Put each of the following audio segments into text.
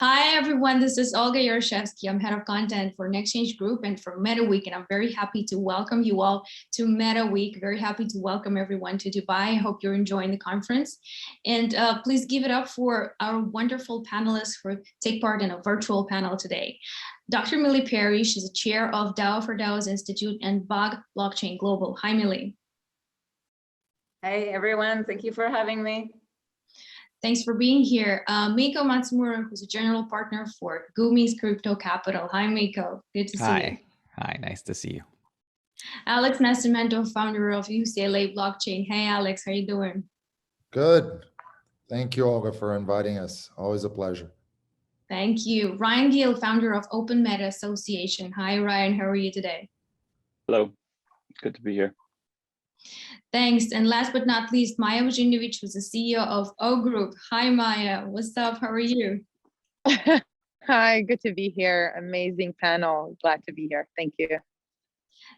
Hi, everyone. This is Olga Yurshevsky. I'm head of content for Next Change Group and for Meta Week, and I'm very happy to welcome you all to Meta Week. Very happy to welcome everyone to Dubai. I hope you're enjoying the conference. And please give it up for our wonderful panelists who take part in a virtual panel today. Dr. Millie Perry, she's the chair of DAO for DAO's Institute and BOG Blockchain Global. Hi, Millie. Hey, everyone. Thank you for having me. Thanks for being here. Miko Matsumura, who's a general partner for Gumi's Crypto Capital. Hi, Miko. Good to see you. Hi, nice to see you. Alex Nascimento, founder of UCLA Blockchain. Hey, Alex, how you doing? Good. Thank you, Olga, for inviting us. Always a pleasure. Thank you. Ryan Gill, founder of Open Meta Association. Hi, Ryan. How are you today? Hello. Good to be here. Thanks. And last but not least, Maya Vujinovic, who's the CEO of O Group. Hi, Maya. What's up? How are you? Hi, good to be here. Amazing panel. Glad to be here. Thank you.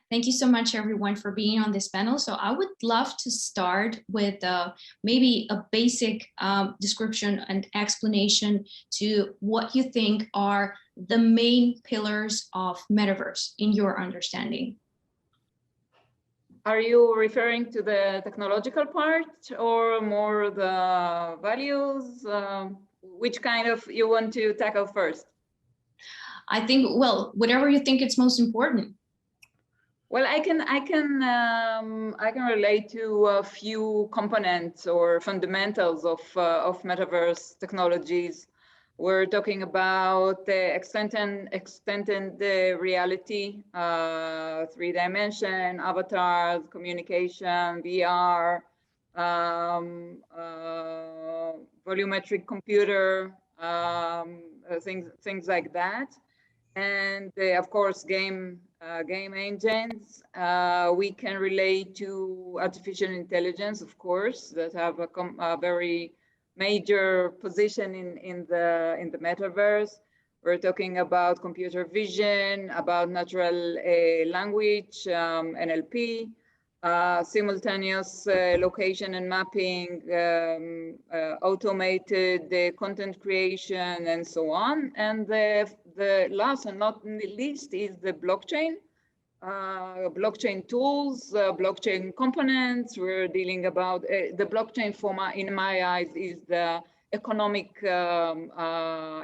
Thank you so much, everyone, for being on this panel. So I would love to start with maybe a basic description and explanation to what you think are the main pillars of Metaverse in your understanding. Are you referring to the technological part or more the values? Which kind of you want to tackle first? I think, well, whatever you think it's most important. Well, I can relate to a few components or fundamentals of metaverse technologies. We're talking about the extended reality, 3D, avatars, communication, VR, volumetric computer, things like that, and of course game engines. We can relate to artificial intelligence, of course, that have a very major position in the metaverse. We're talking about computer vision, about natural language, NLP, simultaneous location and mapping, automated content creation, and so on. And the last and not least is the blockchain. Blockchain tools, blockchain components. We're dealing about the blockchain format. In my eyes, is the economic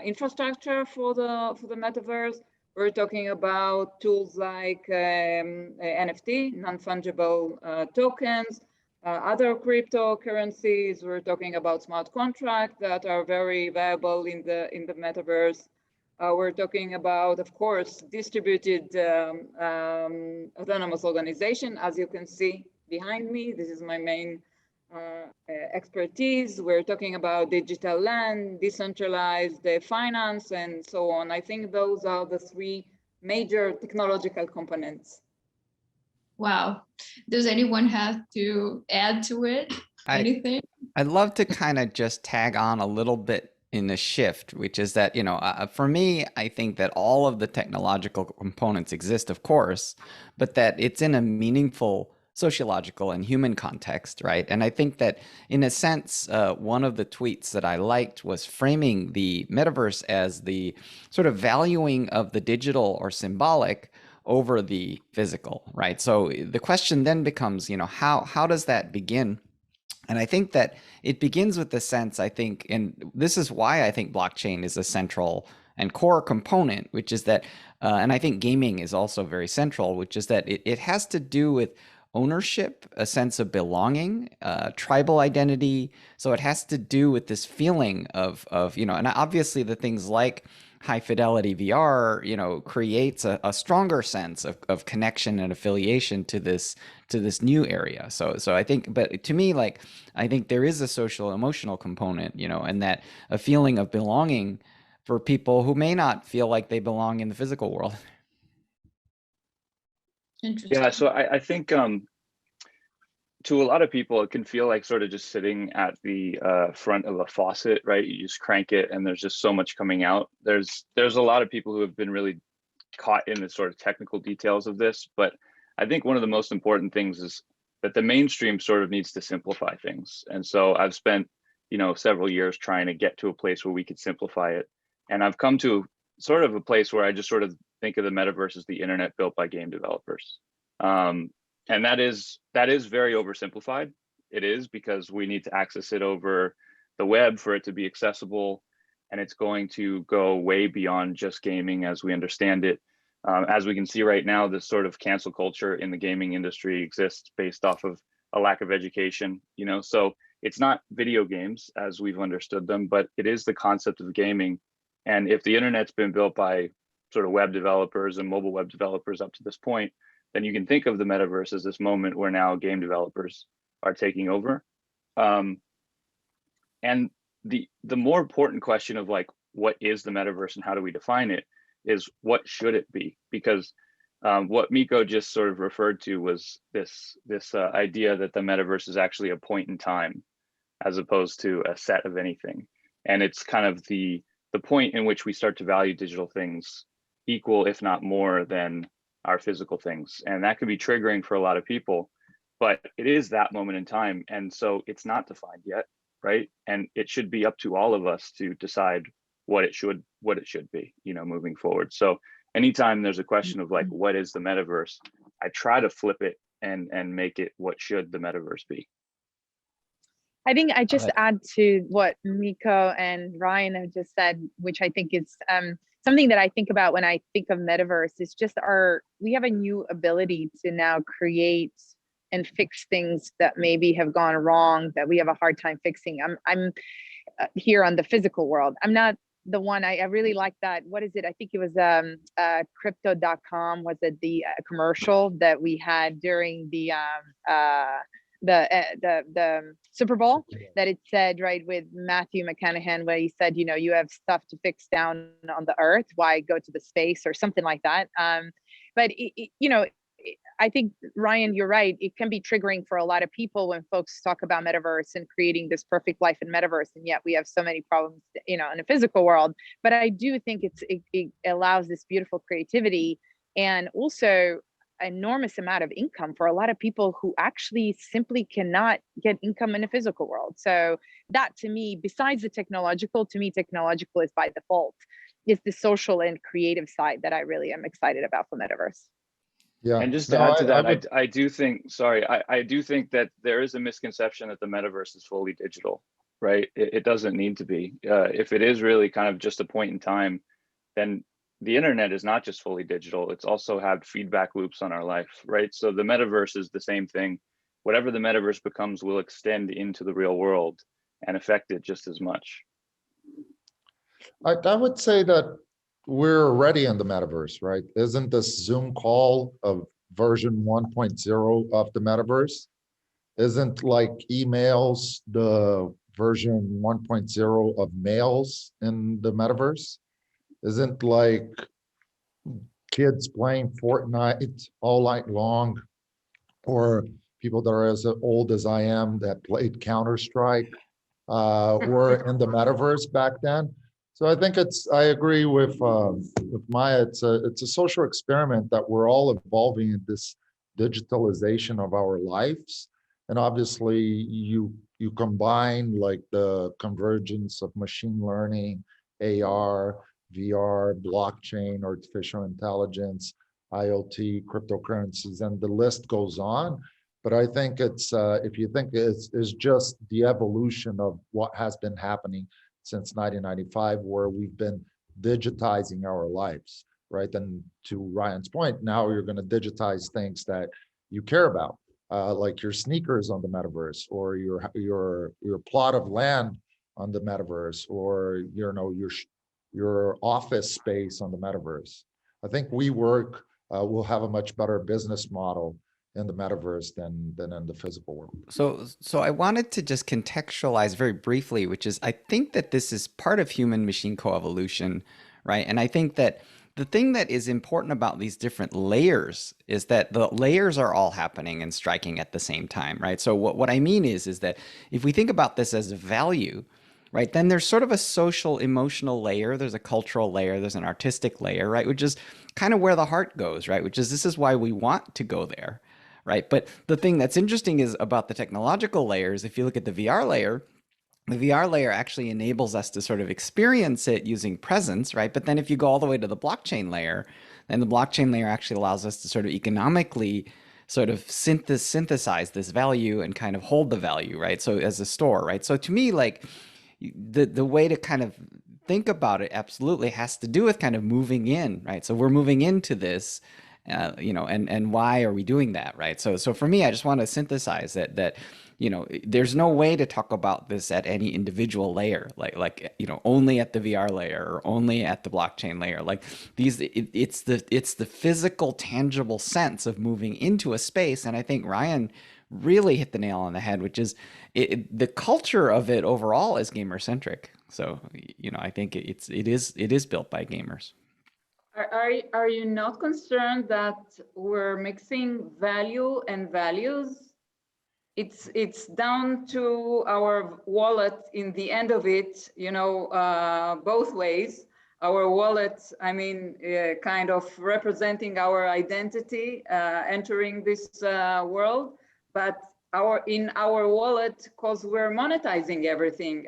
infrastructure for the metaverse. We're talking about tools like NFT, non-fungible tokens, other cryptocurrencies. We're talking about smart contracts that are very viable in the metaverse. We're talking about, of course, distributed autonomous organization. As you can see behind me, this is my main expertise. We're talking about digital land, decentralized finance, and so on. I think those are the three major technological components. Wow. Does anyone have to add to it? Anything? I'd love to kind of just tag on a little bit in the shift, which is that, for me, I think that all of the technological components exist, of course, but that it's in a meaningful sociological and human context, right? And I think that in a sense, one of the tweets that I liked was framing the metaverse as the sort of valuing of the digital or symbolic over the physical, right? So the question then becomes, how does that begin? And I think that it begins with the sense, I think, and this is why I think blockchain is a central and core component, which is that, and I think gaming is also very central, which is that it has to do with ownership, a sense of belonging, tribal identity. So it has to do with this feeling of and obviously the things like high fidelity VR, creates a stronger sense of connection and affiliation to this new area. So I think, but to me, I think there is a social emotional component, and that a feeling of belonging for people who may not feel like they belong in the physical world. Interesting. Yeah, so I think to a lot of people, it can feel like sort of just sitting at the front of a faucet, right? You just crank it and there's just so much coming out. There's a lot of people who have been really caught in the sort of technical details of this, but I think one of the most important things is that the mainstream sort of needs to simplify things. And so I've spent, several years trying to get to a place where we could simplify it. And I've come to sort of a place where I just sort of think of the metaverse as the internet built by game developers. And that is very oversimplified. It is, because we need to access it over the web for it to be accessible. And it's going to go way beyond just gaming as we understand it. As we can see right now, this sort of cancel culture in the gaming industry exists based off of a lack of education, you know? So it's not video games as we've understood them, but it is the concept of gaming. And if the internet's been built by sort of web developers and mobile web developers up to this point, then you can think of the metaverse as this moment where now game developers are taking over. And the more important question of like, what is the metaverse and how do we define it, is what should it be? Because what Miko just sort of referred to was this idea that the metaverse is actually a point in time as opposed to a set of anything. And it's kind of the point in which we start to value digital things equal, if not more, than our physical things. And that can be triggering for a lot of people, but it is that moment in time. And so it's not defined yet, right? And it should be up to all of us to decide what it should be, you know, moving forward. So anytime there's a question of like, what is the metaverse, I try to flip it and make it, what should the metaverse be? I think I just add to what Miko and Ryan have just said, which I think is something that I think about when I think of metaverse, is just we have a new ability to now create and fix things that maybe have gone wrong, that we have a hard time fixing. I'm here on the physical world. I'm not the one, I really like that. What is it? I think it was crypto.com. Was it the commercial that we had during the Super Bowl, that it said, right, with Matthew McConaughey, where he said, you know, you have stuff to fix down on the earth, why go to the space, or something like that. But you know, I think, Ryan, you're right. It can be triggering for a lot of people when folks talk about metaverse and creating this perfect life in metaverse, and yet we have so many problems, you know, in the physical world. But I do think it allows this beautiful creativity, and also enormous amount of income for a lot of people who actually simply cannot get income in the physical world. So that, to me, besides the technological, to me, technological is by default, is the social and creative side that I really am excited about for metaverse. Yeah. And just to add to that, I do think that there is a misconception that the metaverse is fully digital, right? It doesn't need to be. If it is really kind of just a point in time, then the internet is not just fully digital. It's also had feedback loops on our life, right? So the metaverse is the same thing. Whatever the metaverse becomes will extend into the real world and affect it just as much. I would say that we're already in the metaverse, right? Isn't this Zoom call of version 1.0 of the metaverse? Isn't like emails the version 1.0 of mails in the metaverse? Isn't like kids playing Fortnite all night long, or people that are as old as I am that played Counter-Strike were in the metaverse back then? So I think I agree with Maya. It's a social experiment that we're all evolving in this digitalization of our lives. And obviously you combine like the convergence of machine learning, AR, VR, blockchain, artificial intelligence, IoT, cryptocurrencies, and the list goes on. But I think it's, if you think it's just the evolution of what has been happening since 1995, where we've been digitizing our lives, right? And to Ryan's point, now you're going to digitize things that you care about, like your sneakers on the metaverse, or your plot of land on the metaverse, or you know your office space on the metaverse. I think WeWork will have a much better business model in the metaverse than in the physical world. So I wanted to just contextualize very briefly, which is I think that this is part of human machine coevolution, right? And I think that the thing that is important about these different layers is that the layers are all happening and striking at the same time, right? So what I mean is that if we think about this as a value, right, then there's sort of a social emotional layer, there's a cultural layer, there's an artistic layer, right, which is kind of where the heart goes, right, which is this is why we want to go there, right? But the thing that's interesting is about the technological layers, if you look at the VR layer, the VR layer actually enables us to sort of experience it using presence, right? But then if you go all the way to the blockchain layer, then the blockchain layer actually allows us to sort of economically sort of synthesize this value and kind of hold the value, right? So as a store, right? So to me, like the way to kind of think about it absolutely has to do with kind of moving in, right? So we're moving into this, you know, and why are we doing that, right? So for me, I just want to synthesize that you know, there's no way to talk about this at any individual layer, like you know, only at the VR layer or only at the blockchain layer. Like these, it's the physical, tangible sense of moving into a space, and I think Ryan really hit the nail on the head, which is the culture of it overall is gamer centric. So you know, I think it is built by gamers. Are you not concerned that we're mixing value and values? It's down to our wallet in the end of it, you know, both ways. Our wallet, I mean, kind of representing our identity, entering this world, but in our wallet, because we're monetizing everything,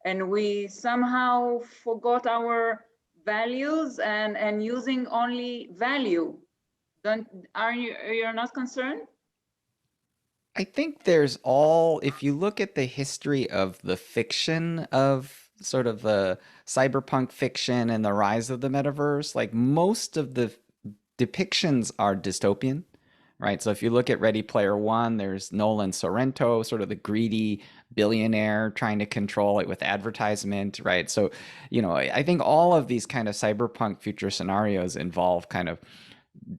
and we somehow forgot our values and using only value. You're not concerned? I think if you look at the history of the fiction of sort of the cyberpunk fiction and the rise of the metaverse, like most of the depictions are dystopian, right? So if you look at Ready Player One, there's Nolan Sorrento, sort of the greedy billionaire trying to control it with advertisement, right? So, you know, I think all of these kind of cyberpunk future scenarios involve kind of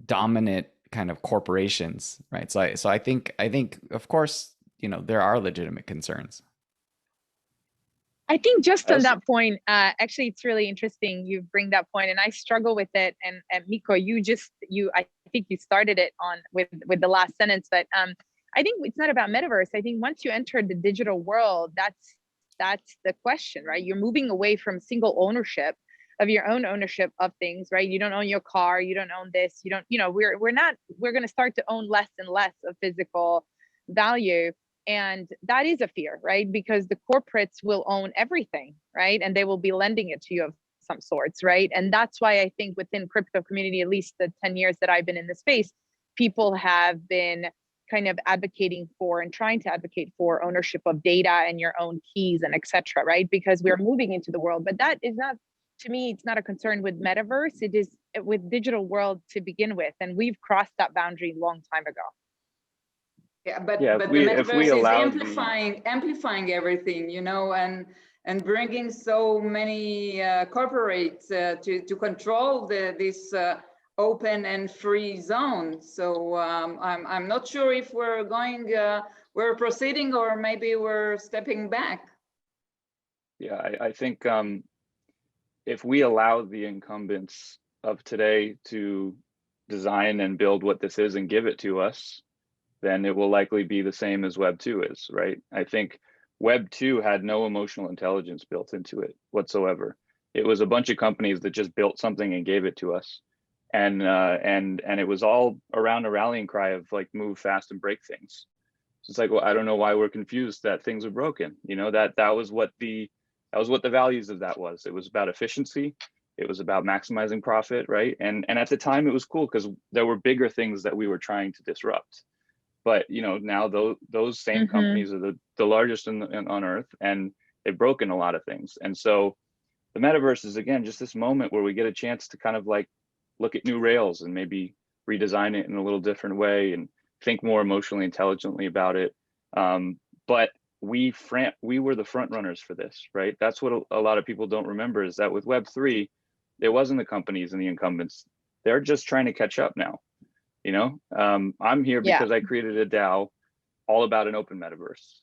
dominant kind of corporations, right? So I think of course, you know, there are legitimate concerns. I think just on that point, actually, it's really interesting you bring that point, and I struggle with it. And Miko, I think you started it on with the last sentence, but I think it's not about metaverse. I think once you enter the digital world, that's the question, right? You're moving away from single ownership of your own ownership of things, right? You don't own your car, you don't own this, you don't, you know, we're going to start to own less and less of physical value. And that is a fear, right? Because the corporates will own everything, right? And they will be lending it to you of some sorts, right? And that's why I think within crypto community, at least the 10 years that I've been in the space, people have been kind of advocating for and trying to advocate for ownership of data and your own keys and etc., right? Because we're moving into the world, but that is not, to me, it's not a concern with metaverse. It is with digital world to begin with. And we've crossed that boundary a long time ago. Yeah, but the metaverse is amplifying everything, you know, and bringing so many corporates to control this open and free zone. So I'm not sure if we're proceeding or maybe we're stepping back. Yeah, I think if we allow the incumbents of today to design and build what this is and give it to us, then it will likely be the same as Web 2 is, right? I think Web 2 had no emotional intelligence built into it whatsoever. It was a bunch of companies that just built something and gave it to us. And it was all around a rallying cry of like, move fast and break things. So it's like, well, I don't know why we're confused that things are broken. You know, that was what the values of that was. It was about efficiency. It was about maximizing profit, right? And at the time it was cool because there were bigger things that we were trying to disrupt. But you know, now those same companies are the largest on earth, and they've broken a lot of things. And so the metaverse is, again, just this moment where we get a chance to kind of like look at new rails and maybe redesign it in a little different way and think more emotionally intelligently about it. But we were the front runners for this, right? That's what a lot of people don't remember, is that with Web3, it wasn't the companies and the incumbents. They're just trying to catch up now. You know, I'm here because I created a DAO all about an open metaverse.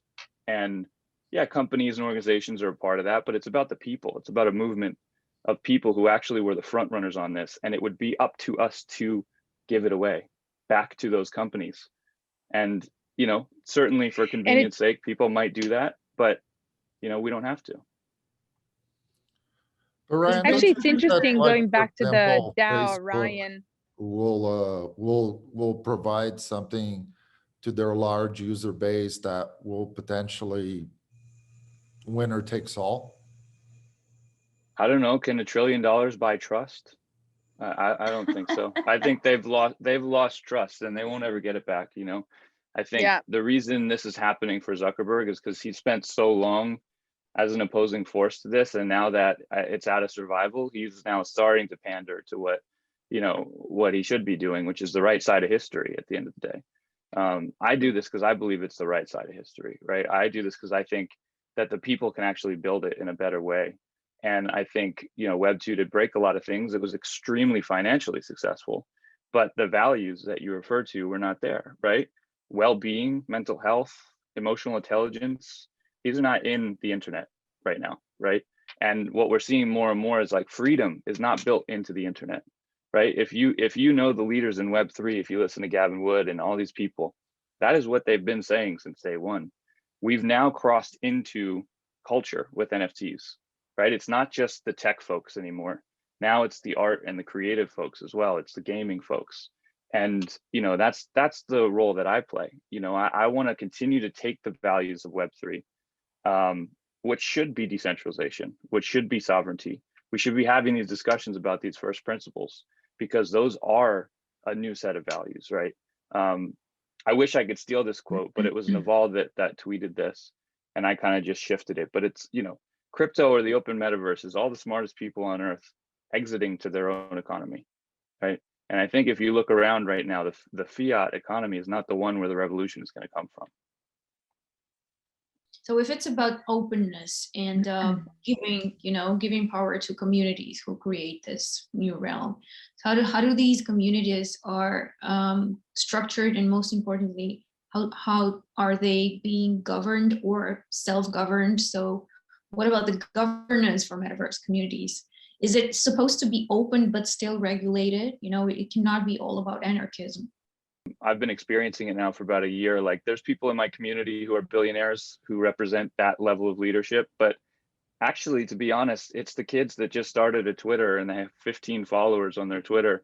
And yeah, companies and organizations are a part of that, but it's about the people. It's about a movement of people who actually were the front runners on this. And it would be up to us to give it away back to those companies. And, you know, certainly for convenience sake, people might do that, but, you know, we don't have to. Ryan, actually, it's interesting going back to the DAO, Facebook Ryan. will provide something to their large user base that will potentially winner takes all? I don't know. Can $1 trillion buy trust? I don't think so. I think they've lost trust and they won't ever get it back. You know, I think the reason this is happening for Zuckerberg is because he spent so long as an opposing force to this, and now that it's out of survival, he's now starting to pander to what he should be doing, which is the right side of history at the end of the day. I do this because I believe it's the right side of history, right? I do this because I think that the people can actually build it in a better way. And I think, Web2 did break a lot of things. It was extremely financially successful, but the values that you refer to were not there, right? Well-being, mental health, emotional intelligence, these are not in the internet right now, right? And what we're seeing more and more is like freedom is not built into the internet, right? If you know the leaders in Web3, if you listen to Gavin Wood and all these people, that is what they've been saying since day one. We've now crossed into culture with NFTs, right? It's not just the tech folks anymore. Now it's the art and the creative folks as well. It's the gaming folks. And, that's the role that I play. I want to continue to take the values of Web3, which should be decentralization, which should be sovereignty. We should be having these discussions about these first principles because those are a new set of values, right? I wish I could steal this quote, but it was Naval that tweeted this, and I kind of just shifted it. But it's, crypto or the open metaverse is all the smartest people on earth exiting to their own economy, right? And I think if you look around right now, the fiat economy is not the one where the revolution is going to come from. So if it's about openness and giving power to communities who create this new realm, so how do these communities are structured, and most importantly, how are they being governed or self-governed? So what about the governance for metaverse communities? Is it supposed to be open but still regulated? It cannot be all about anarchism. I've been experiencing it now for about a year. Like, there's people in my community who are billionaires who represent that level of leadership. But actually, to be honest, it's the kids that just started a Twitter and they have 15 followers on their Twitter.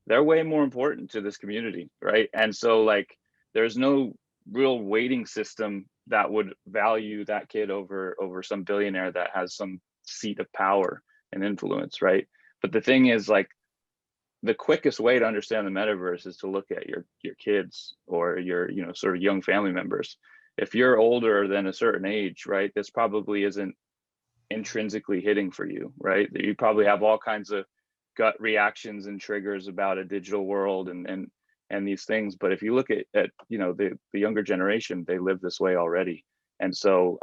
They're way more important to this community, right? And so, like, there's no real weighting system that would value that kid over some billionaire that has some seat of power and influence, right? But the thing is, like, the quickest way to understand the metaverse is to look at your kids or your sort of young family members. If you're older than a certain age, right, this probably isn't intrinsically hitting for you, right? You probably have all kinds of gut reactions and triggers about a digital world and these things. But if you look at the younger generation, they live this way already. And so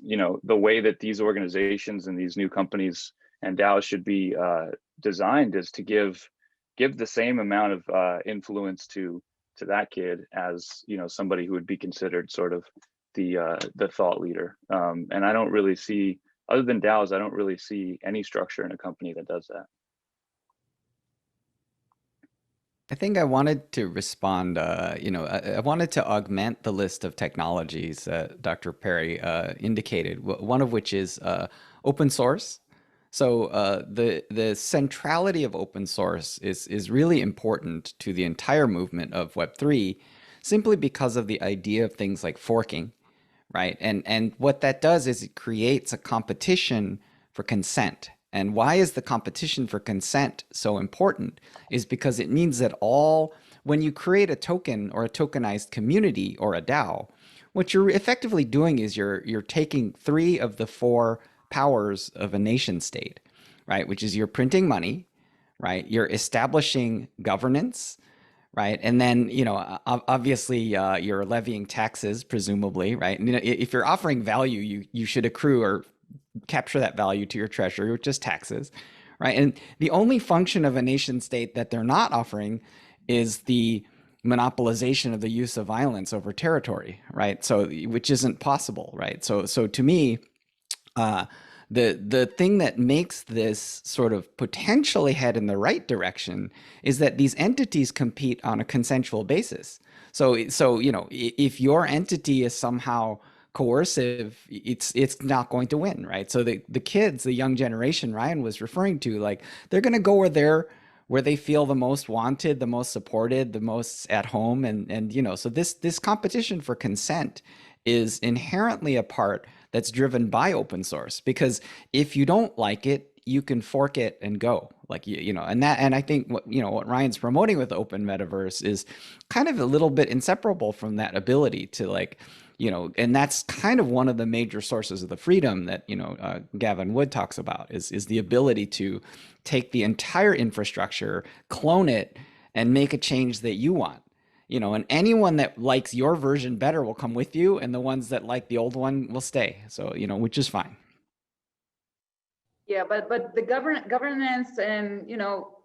the way that these organizations and these new companies and DAOs should be designed is to give the same amount of influence to that kid as somebody who would be considered sort of the thought leader. And I don't really see, other than DAOs, I don't really see any structure in a company that does that. I think I wanted to respond, I wanted to augment the list of technologies Dr. Perry indicated, one of which is open source. So the centrality of open source is really important to the entire movement of Web3, simply because of the idea of things like forking, right? And what that does is it creates a competition for consent. And why is the competition for consent so important? Is because it means that when you create a token or a tokenized community or a DAO, what you're effectively doing is you're taking 3 of the 4 powers of a nation state, right? Which is you're printing money, right? You're establishing governance, right? And then, obviously you're levying taxes, presumably, right? And, if you're offering value, you should accrue or capture that value to your treasury, which is taxes, right? And the only function of a nation state that they're not offering is the monopolization of the use of violence over territory, right? So, which isn't possible, right? So to me, the thing that makes this sort of potentially head in the right direction is that these entities compete on a consensual basis. So if your entity is somehow coercive, it's not going to win, right? So the kids, the young generation Ryan was referring to, like, they're going to go where they feel the most wanted, the most supported, the most at home, and so this competition for consent is inherently a part that's driven by open source, because if you don't like it, you can fork it and go, like, you know, and I think what Ryan's promoting with open metaverse is kind of a little bit inseparable from that ability to, like, you know, and that's kind of one of the major sources of the freedom that, you know, Gavin Wood talks about is the ability to take the entire infrastructure, clone it, and make a change that you want. You know, and anyone that likes your version better will come with you, and the ones that like the old one will stay. So, you know, which is fine. Yeah, but the governance and, you know,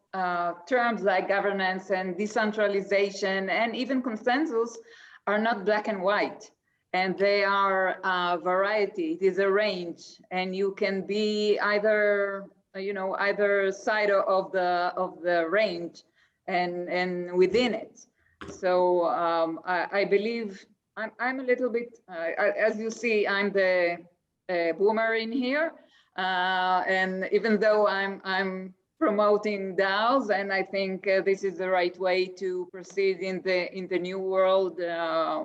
terms like governance and decentralization and even consensus are not black and white, and they are a variety. It is a range, and you can be either, you know, either side of the range and within it. So I believe I'm a little bit, as you see, I'm the boomer in here, and even though I'm promoting DAOs, and I think this is the right way to proceed in the new world,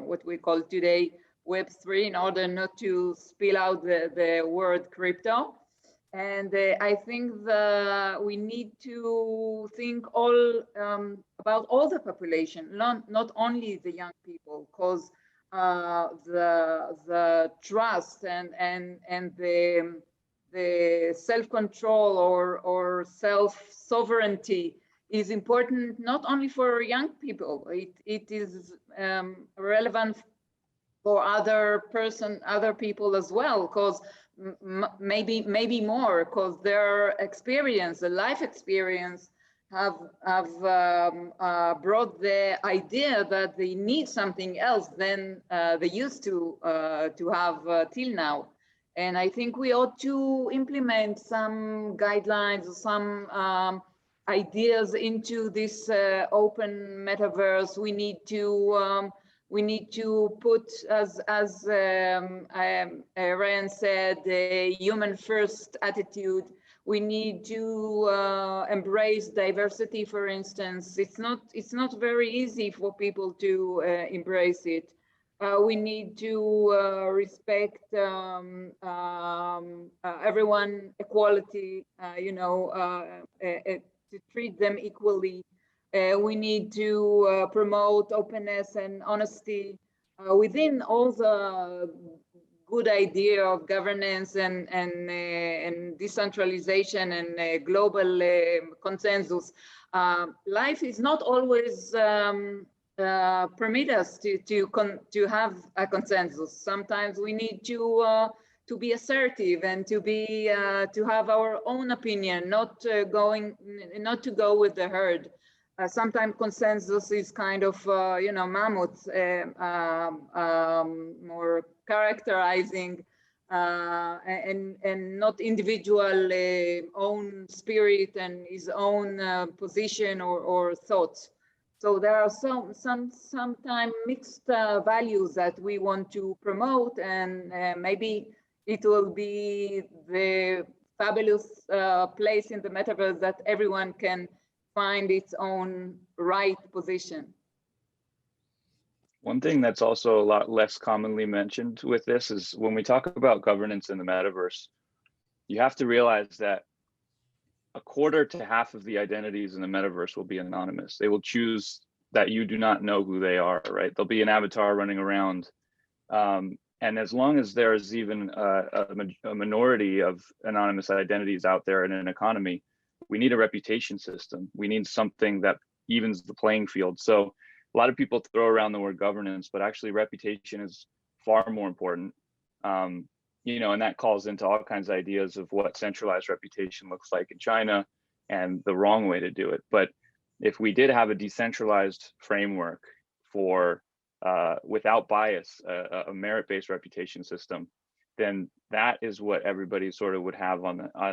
what we call today Web3, in order not to spill out the word crypto. And I think we need to think all about all the population, not only the young people, because the trust and the self-control or self-sovereignty is important not only for young people. It is relevant for other people as well, because maybe more, because their experience, the life experience, have brought the idea that they need something else than they used to have till now. And I think we ought to implement some guidelines, some ideas into this open metaverse. We need to put, as Ryan said, a human first attitude. We need to embrace diversity, for instance. It's not very easy for people to embrace it. We need to respect everyone equality, you know, to treat them equally. We need to promote openness and honesty within all the good idea of governance and decentralization and global consensus. Life is not always permit us to have a consensus. Sometimes we need to be assertive and to have our own opinion, not to go with the herd. Sometimes consensus is kind of, you know, mammoth, more characterizing and not individual own spirit and his own position or thoughts. So there are sometimes mixed values that we want to promote, and maybe it will be the fabulous place in the metaverse that everyone can find its own right position. One thing that's also a lot less commonly mentioned with this is when we talk about governance in the metaverse, you have to realize that a quarter to half of the identities in the metaverse will be anonymous. They will choose that you do not know who they are, right? There'll be an avatar running around. And as long as there's even a minority of anonymous identities out there in an economy, we need a reputation system. We need something that evens the playing field. So a lot of people throw around the word governance, but actually reputation is far more important. You know, and that calls into all kinds of ideas of what centralized reputation looks like in China and the wrong way to do it. But if we did have a decentralized framework for without bias, a merit-based reputation system, then that is what everybody sort of would have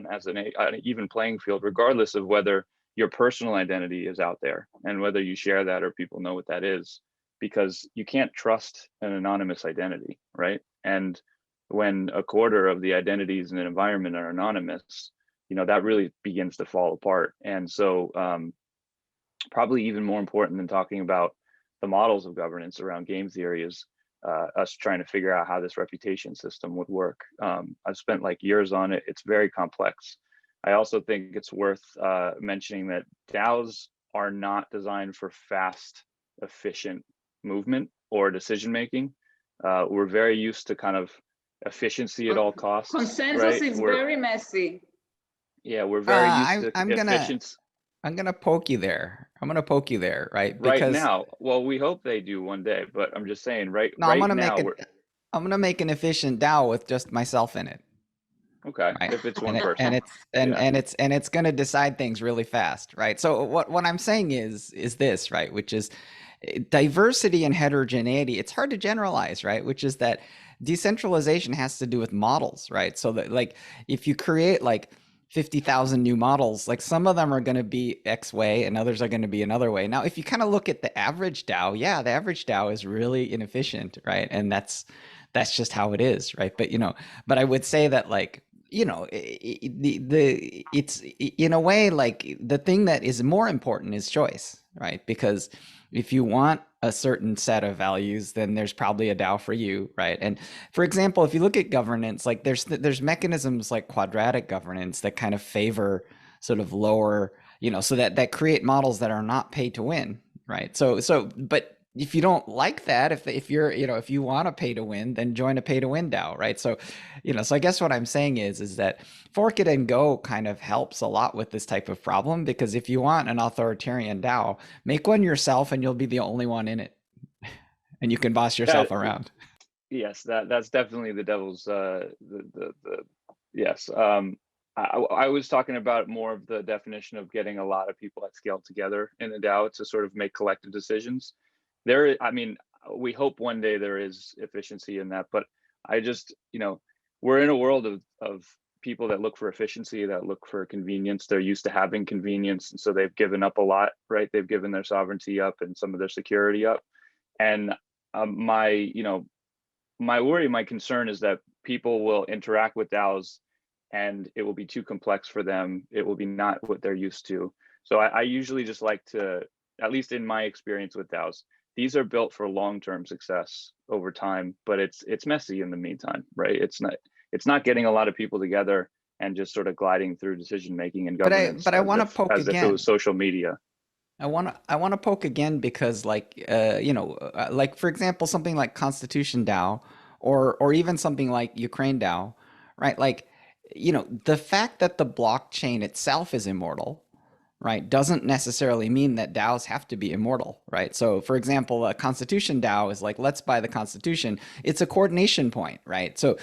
as an even playing field, regardless of whether your personal identity is out there and whether you share that or people know what that is, because you can't trust an anonymous identity, right? And when a quarter of the identities in an environment are anonymous, you know, that really begins to fall apart. And so probably even more important than talking about the models of governance around game theory is us trying to figure out how this reputation system would work. I've spent like years on it. It's very complex. I also think it's worth mentioning that DAOs are not designed for fast, efficient movement or decision making. We're very used to kind of efficiency at all costs. Consensus right? is very messy. Yeah, we're very used to efficiency. I'm gonna poke you there. I'm gonna poke you there, right? Right Because now, well, we hope they do one day, but I'm just saying, right I'm gonna now, I'm gonna make an efficient DAO with just myself in it. okay, Right? if it's one person, and it's gonna decide things really fast, right? So what I'm saying is this, right? Which is diversity and heterogeneity. It's hard to generalize, right? Which is that decentralization has to do with models, right? So that like if you create like 50,000 new models, like some of them are going to be X way and others are going to be another way. Now, if you kind of look at the average DAO, yeah, the average DAO is really inefficient, right? And that's just how it is, right? But but I would say that like, it's in a way like the thing that is more important is choice, right? Because if you want a certain set of values, then there's probably a DAO for you, right? And for example, if you look at governance, like there's mechanisms like quadratic governance that kind of favor sort of lower, so that create models that are not pay to win, right? But if you don't like that, if you're, if you want to pay to win, then join a pay to win DAO, right? So, so I guess what I'm saying is that fork it and go kind of helps a lot with this type of problem, because if you want an authoritarian DAO, make one yourself and you'll be the only one in it, and you can boss yourself around. Yes, that's definitely the devil's yes. I was talking about more of the definition of getting a lot of people at scale together in a DAO to sort of make collective decisions. I mean, we hope one day there is efficiency in that, but I just, we're in a world of people that look for efficiency, that look for convenience. They're used to having convenience, and so they've given up a lot, right? They've given their sovereignty up and some of their security up. And my worry, my concern is that people will interact with DAOs and it will be too complex for them. It will be not what they're used to. So I usually just like to, at least in my experience with DAOs, these are built for long-term success over time, but it's messy in the meantime, right? It's not getting a lot of people together and just sort of gliding through decision-making and governance. But I want to poke as again. if it was social media. I want to poke again because like, like for example, something like Constitution DAO or even something like Ukraine DAO, right? Like, the fact that the blockchain itself is immortal, right, doesn't necessarily mean that DAOs have to be immortal, right? So for example, a Constitution DAO is like, let's buy the Constitution. It's a coordination point, right? So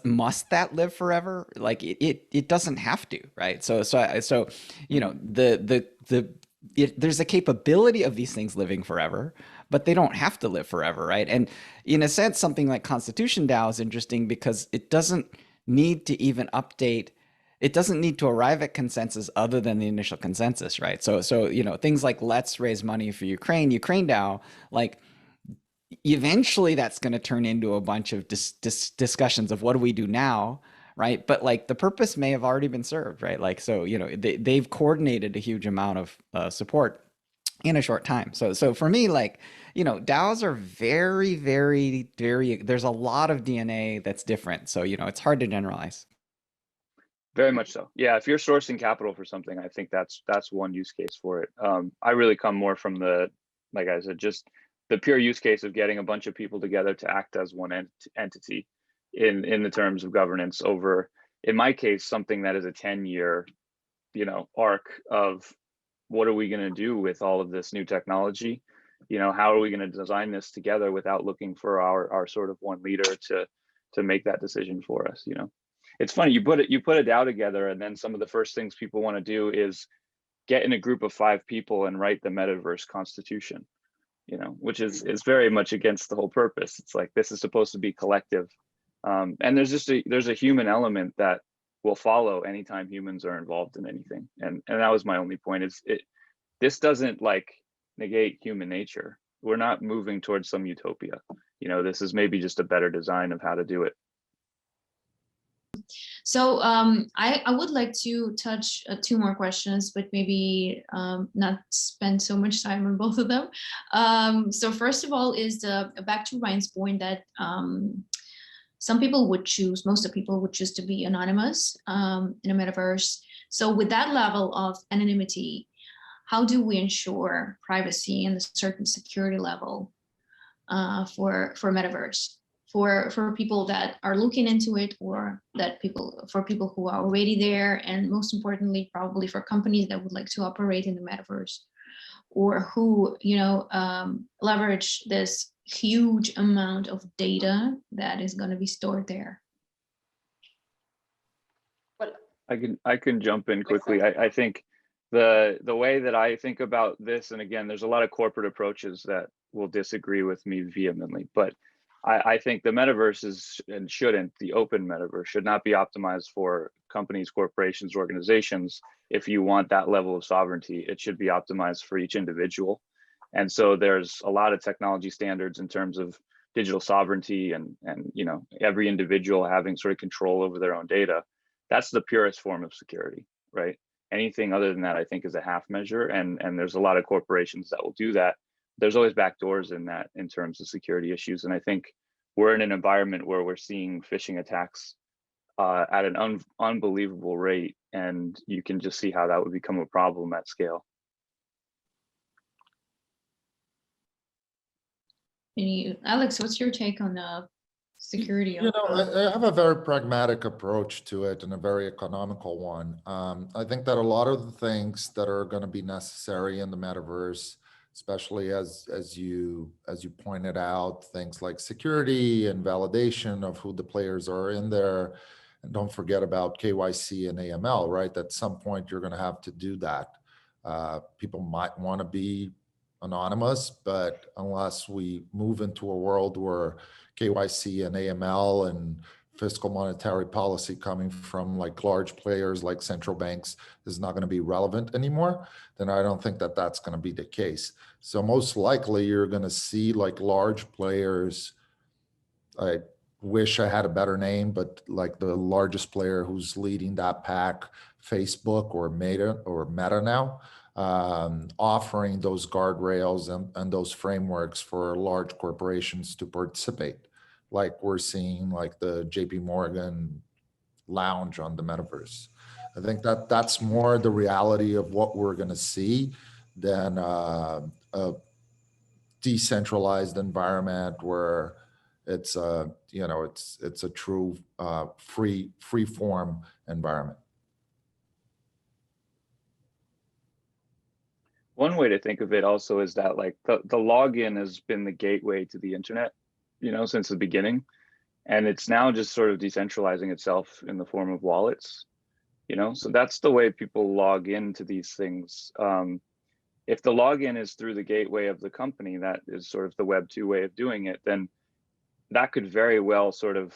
must that live forever? Like it doesn't have to, right? So there's a capability of these things living forever, but they don't have to live forever, right? And in a sense, something like Constitution DAO is interesting because it doesn't need to even update. It doesn't need to arrive at consensus other than the initial consensus, right? So things like let's raise money for Ukraine DAO, like eventually that's going to turn into a bunch of discussions of what do we do now, right? But like the purpose may have already been served, right? Like, so, they've coordinated a huge amount of support in a short time. So for me, like, DAOs are very, very, very, there's a lot of DNA that's different. So, it's hard to generalize. Very much so. Yeah, if you're sourcing capital for something, I think that's one use case for it. I really come more from like I said, just the pure use case of getting a bunch of people together to act as one entity in the terms of governance over, in my case, something that is a 10-year, arc of what are we going to do with all of this new technology? How are we going to design this together without looking for our sort of one leader to make that decision for us? It's funny, you put a DAO together, and then some of the first things people want to do is get in a group of 5 people and write the metaverse constitution, which is very much against the whole purpose. It's like, this is supposed to be collective. And there's a human element that will follow anytime humans are involved in anything. And that was my only point, is this doesn't like negate human nature. We're not moving towards some utopia. This is maybe just a better design of how to do it. So I would like to touch two more questions, but maybe not spend so much time on both of them. So first of all is back to Ryan's point that some people would choose, most of the people would choose to be anonymous in a metaverse. So with that level of anonymity, how do we ensure privacy and a certain security level for metaverse? For people that are looking into it, or for people who are already there, and most importantly, probably for companies that would like to operate in the metaverse, or who leverage this huge amount of data that is going to be stored there. Well, I can jump in quickly. I think the way that I think about this, and again, there's a lot of corporate approaches that will disagree with me vehemently, but I think the metaverse is, and shouldn't, the open metaverse should not be optimized for companies, corporations, organizations. If you want that level of sovereignty, it should be optimized for each individual. And so there's a lot of technology standards in terms of digital sovereignty and every individual having sort of control over their own data. That's the purest form of security, right? Anything other than that, I think, is a half measure. And there's a lot of corporations that will do that. There's always backdoors in that in terms of security issues. And I think we're in an environment where we're seeing phishing attacks at an unbelievable rate. And you can just see how that would become a problem at scale. Alex, what's your take on security? I have a very pragmatic approach to it and a very economical one. I think that a lot of the things that are going to be necessary in the metaverse, especially as you pointed out, things like security and validation of who the players are in there, and don't forget about KYC and AML, right? At some point, you're going to have to do that. People might want to be anonymous, but unless we move into a world where KYC and AML and fiscal monetary policy coming from like large players like central banks is not going to be relevant anymore, then I don't think that that's going to be the case. So most likely you're going to see like large players, I wish I had a better name, but like the largest player who's leading that pack, Facebook or Meta now, offering those guardrails and those frameworks for large corporations to participate. Like we're seeing like the JP Morgan lounge on the metaverse. I think that that's more the reality of what we're going to see than a decentralized environment where it's it's a true free form environment. One way to think of it also is that like the login has been the gateway to the internet, since the beginning. And it's now just sort of decentralizing itself in the form of wallets, so that's the way people log into these things. If the login is through the gateway of the company, that is sort of the Web 2 way of doing it, then that could very well sort of,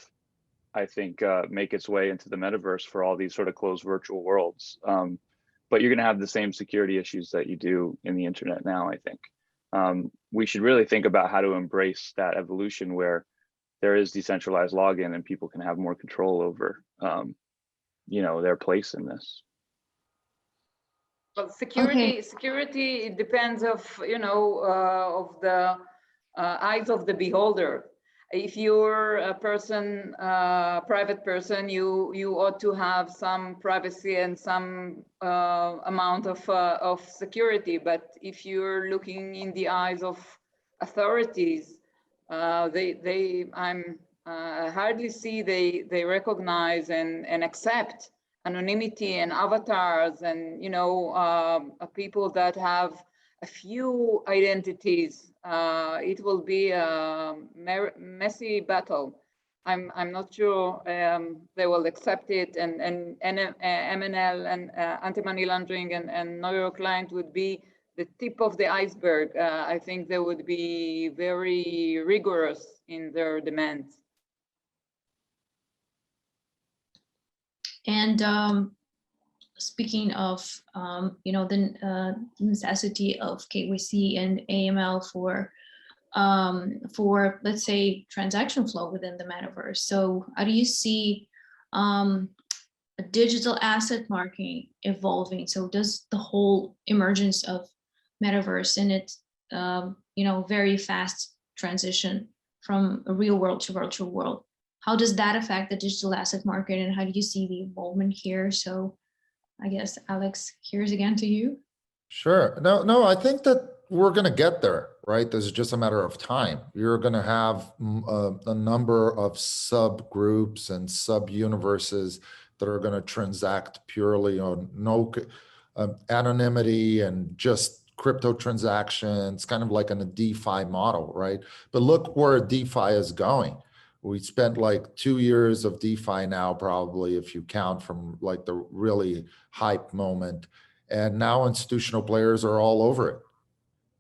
I think, make its way into the metaverse for all these sort of closed virtual worlds. But you're going to have the same security issues that you do in the internet now, I think. We should really think about how to embrace that evolution where there is decentralized login and people can have more control over, their place in this. Well, security it depends of of the eyes of the beholder. If you're a person, private person, you ought to have some privacy and some amount of security. But if you're looking in the eyes of authorities, I hardly see they recognize and accept anonymity and avatars and people that have a few identities. It will be a messy battle. I'm not sure they will accept it, and MNL and anti-money laundering and know your client would be the tip of the iceberg. I think they would be very rigorous in their demands. And speaking of, the necessity of KYC and AML for let's say transaction flow within the metaverse. So how do you see a digital asset market evolving? So does the whole emergence of metaverse and its very fast transition from a real world to virtual world, how does that affect the digital asset market, and how do you see the involvement here? So I guess, Alex, here's again to you. Sure. No, I think that we're going to get there, right? This is just a matter of time. You're going to have a number of subgroups and sub-universes that are going to transact purely on no anonymity and just crypto transactions, kind of like in a DeFi model, right? But look where DeFi is going. We spent like 2 years of DeFi now, probably, if you count from like the really hype moment. And now institutional players are all over it,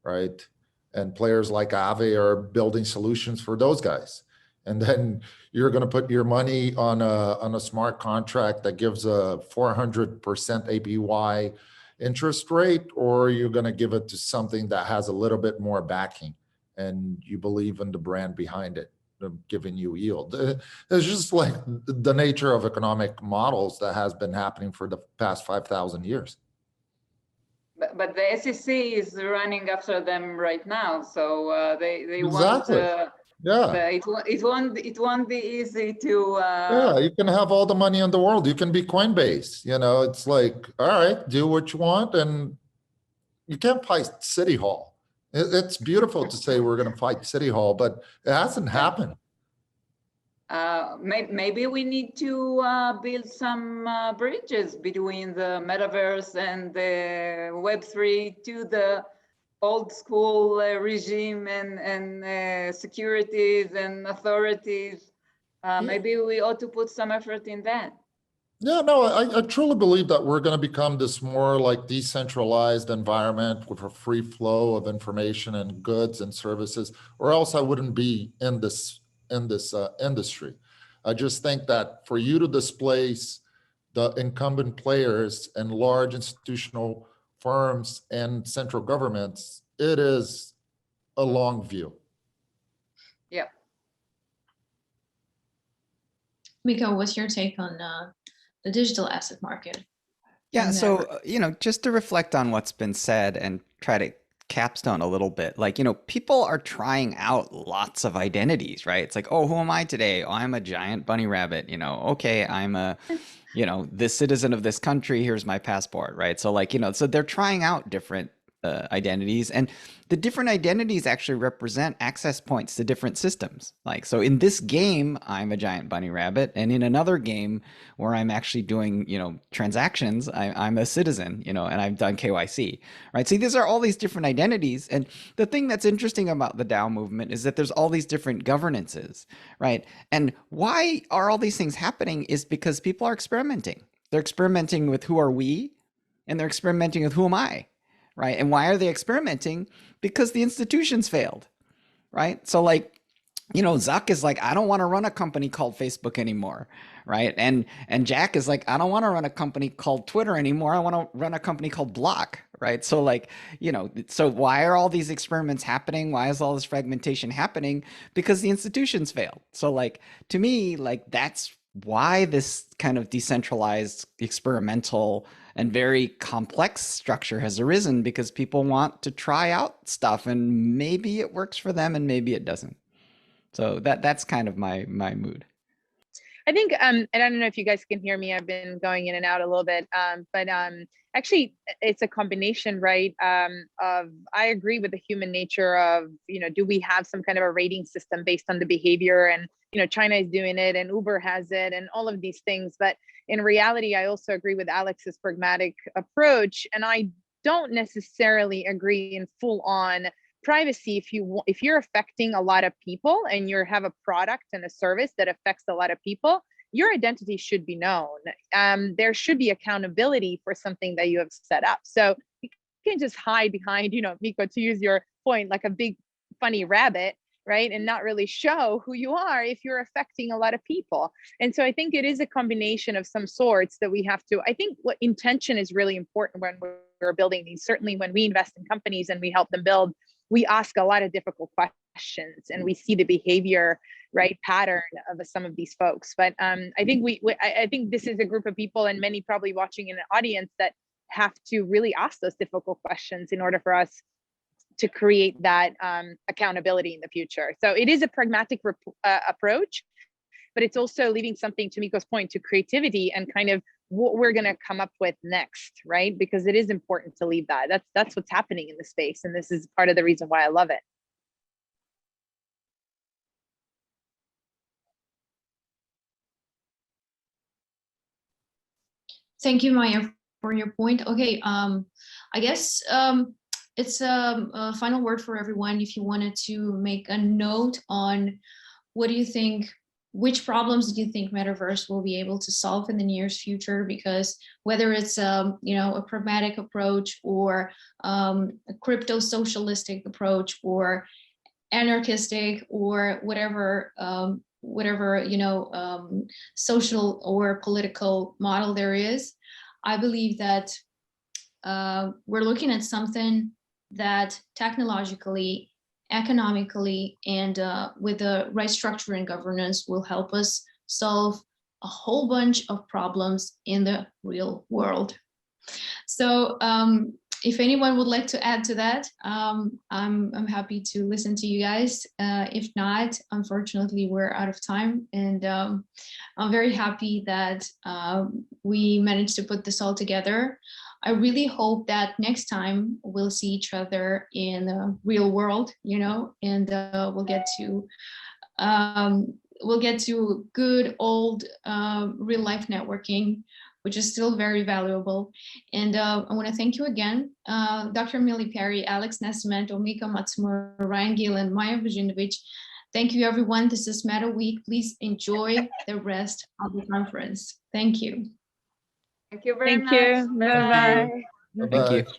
right? And players like Aave are building solutions for those guys. And then you're going to put your money on a smart contract that gives a 400% APY interest rate, or you're going to give it to something that has a little bit more backing and you believe in the brand behind it, giving you yield. It's just like the nature of economic models that has been happening for the past 5,000 years. But the SEC is running after them right now, so they Exactly. want. Yeah. It won't be easy to. Yeah, you can have all the money in the world. You can be Coinbase. It's like, all right, do what you want, and you can't fight City Hall. It's beautiful to say we're going to fight City Hall, but it hasn't happened. Maybe we need to build some bridges between the metaverse and the Web3 to the old school regime and securities and authorities. Maybe we ought to put some effort in that. Yeah, no, I truly believe that we're going to become this more like decentralized environment with a free flow of information and goods and services, or else I wouldn't be in this industry. I just think that for you to displace the incumbent players and large institutional firms and central governments, it is a long view. Yeah. Miko, what's your take on the digital asset market? Yeah, so, just to reflect on what's been said and try to capstone a little bit, people are trying out lots of identities, right? It's like, oh, who am I today? Oh, I'm a giant bunny rabbit, okay, I'm a, this citizen of this country, here's my passport, right? So so they're trying out different identities, and the different identities actually represent access points to different systems. So in this game, I'm a giant bunny rabbit, and in another game where I'm actually doing, transactions, I'm a citizen, and I've done KYC, right? See, these are all these different identities, and the thing that's interesting about the DAO movement is that there's all these different governances, right? And why are all these things happening is because people are experimenting. They're experimenting with who are we, and they're experimenting with who am I. Right. And why are they experimenting? Because the institutions failed. Right. So Zuck is like, I don't want to run a company called Facebook anymore. Right. And Jack is like, I don't want to run a company called Twitter anymore. I want to run a company called Block. Right. So so why are all these experiments happening? Why is all this fragmentation happening? Because the institutions failed. So to me, that's why this kind of decentralized, experimental, and very complex structure has arisen, because people want to try out stuff, and maybe it works for them and maybe it doesn't. So that's kind of my mood. I think, and I don't know if you guys can hear me, I've been going in and out a little bit, but actually it's a combination, right, of, I agree with the human nature of, do we have some kind of a rating system based on the behavior, and, China is doing it and Uber has it and all of these things. But in reality, I also agree with Alex's pragmatic approach, and I don't necessarily agree in full on privacy. If you're affecting a lot of people and you have a product and a service that affects a lot of people, your identity should be known. There should be accountability for something that you have set up. So you can't just hide behind, Miko, to use your point, like a big funny rabbit, right? And not really show who you are if you're affecting a lot of people. And so I think it is a combination of some sorts that we have to, I think what intention is really important when we're building these. Certainly when we invest in companies and we help them build we ask a lot of difficult questions and we see the behavior, right, pattern of some of these folks. But I think I think this is a group of people, and many probably watching in an audience, that have to really ask those difficult questions in order for us to create that accountability in the future. So it is a pragmatic approach, but it's also leaving something, to Miko's point, to creativity and kind of what we're going to come up with next, right? Because it is important to leave that. That's what's happening in the space, and this is part of the reason why I love it. Thank you, Maya, for your point. Okay, I guess it's a final word for everyone. If you wanted to make a note on what do you think, which problems do you think Metaverse will be able to solve in the near future? Because whether it's a pragmatic approach or a crypto socialistic approach or anarchistic or whatever social or political model there is, I believe that we're looking at something that technologically, economically, and with the right structure and governance will help us solve a whole bunch of problems in the real world. So if anyone would like to add to that, I'm happy to listen to you guys. If not, unfortunately, we're out of time, and I'm very happy that we managed to put this all together. I really hope that next time we'll see each other in the real world, and we'll get to good old real life networking, which is still very valuable. And I want to thank you again, Dr. Millie Perry, Alex Nascimento, Mika Matsumura, Ryan Gillen, Maya Vujinovic. Thank you, everyone. This is Meta Week. Please enjoy the rest of the conference. Thank you. Thank you very much. Thank you. Bye-bye. Thank you.